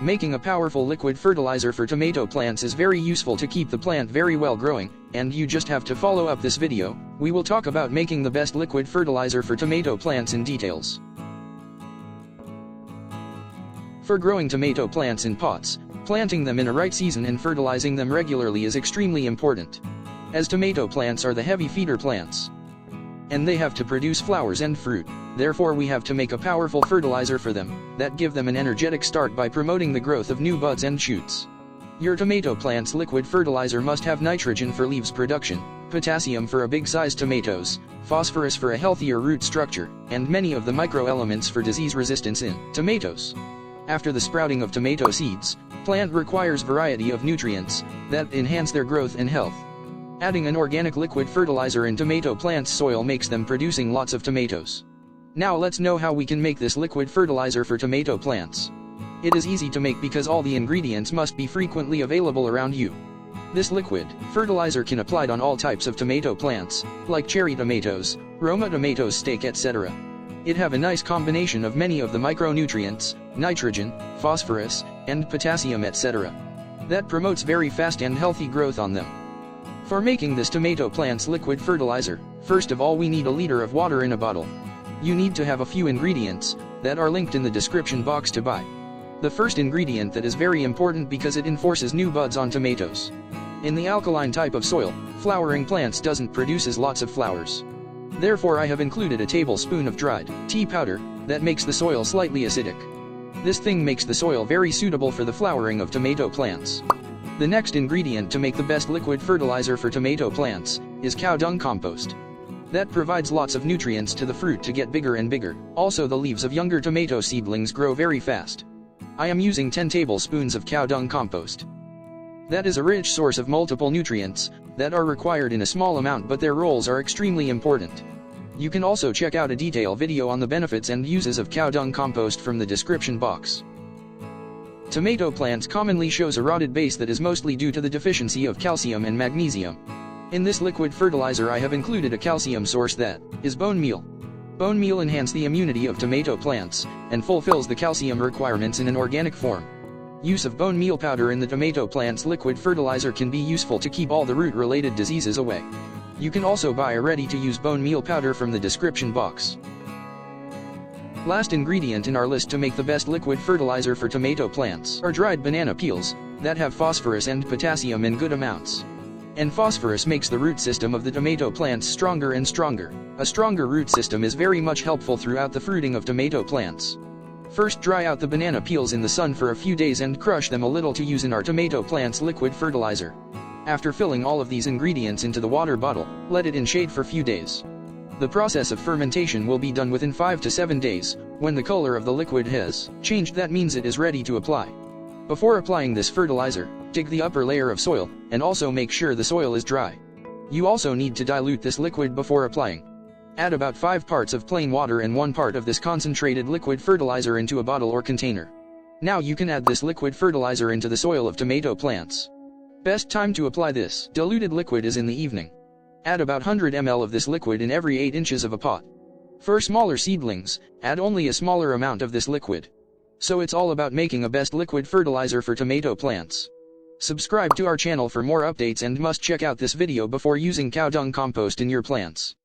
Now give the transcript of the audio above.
Making a powerful liquid fertilizer for tomato plants is very useful to keep the plant very well growing, and you just have to follow up this video. We will talk about making the best liquid fertilizer for tomato plants in details. For growing tomato plants in pots, planting them in a right season and fertilizing them regularly is extremely important, as tomato plants are the heavy feeder plants, and they have to produce flowers and fruit. Therefore we have to make a powerful fertilizer for them, that give them an energetic start by promoting the growth of new buds and shoots. Your tomato plant's liquid fertilizer must have nitrogen for leaves production, potassium for a big-sized tomatoes, phosphorus for a healthier root structure, and many of the microelements for disease resistance in tomatoes. After the sprouting of tomato seeds, plant requires variety of nutrients that enhance their growth and health. Adding an organic liquid fertilizer in tomato plants' soil makes them producing lots of tomatoes. Now let's know how we can make this liquid fertilizer for tomato plants. It is easy to make because all the ingredients must be frequently available around you. This liquid fertilizer can applied on all types of tomato plants, like cherry tomatoes, Roma tomatoes, steak, etc. It have a nice combination of many of the micronutrients, nitrogen, phosphorus, and potassium, etc. that promotes very fast and healthy growth on them. For making this tomato plant's liquid fertilizer, first of all we need a liter of water in a bottle. You need to have a few ingredients that are linked in the description box to buy. The first ingredient that is very important because it enforces new buds on tomatoes. In the alkaline type of soil, flowering plants doesn't produces lots of flowers. Therefore I have included a tablespoon of dried tea powder that makes the soil slightly acidic. This thing makes the soil very suitable for the flowering of tomato plants. The next ingredient to make the best liquid fertilizer for tomato plants is cow dung compost. That provides lots of nutrients to the fruit to get bigger and bigger. Also the leaves of younger tomato seedlings grow very fast. I am using 10 tablespoons of cow dung compost. That is a rich source of multiple nutrients that are required in a small amount, but their roles are extremely important. You can also check out a detailed video on the benefits and uses of cow dung compost from the description box. Tomato plants commonly shows a rotted base that is mostly due to the deficiency of calcium and magnesium. In this liquid fertilizer I have included a calcium source that is bone meal. Bone meal enhances the immunity of tomato plants and fulfills the calcium requirements in an organic form. Use of bone meal powder in the tomato plant's liquid fertilizer can be useful to keep all the root-related diseases away. You can also buy a ready-to-use bone meal powder from the description box. Last ingredient in our list to make the best liquid fertilizer for tomato plants are dried banana peels that have phosphorus and potassium in good amounts. And phosphorus makes the root system of the tomato plants stronger and stronger. A stronger root system is very much helpful throughout the fruiting of tomato plants. First dry out the banana peels in the sun for a few days and crush them a little to use in our tomato plant's liquid fertilizer. After filling all of these ingredients into the water bottle, let it in shade for few days. The process of fermentation will be done within 5 to 7 days. When the color of the liquid has changed, that means it is ready to apply. Before applying this fertilizer, dig the upper layer of soil, and also make sure the soil is dry. You also need to dilute this liquid before applying. Add about 5 parts of plain water and 1 part of this concentrated liquid fertilizer into a bottle or container. Now you can add this liquid fertilizer into the soil of tomato plants. Best time to apply this diluted liquid is in the evening. Add about 100 ml of this liquid in every 8 inches of a pot. For smaller seedlings, add only a smaller amount of this liquid. So it's all about making a best liquid fertilizer for tomato plants. Subscribe to our channel for more updates and must check out this video before using cow dung compost in your plants.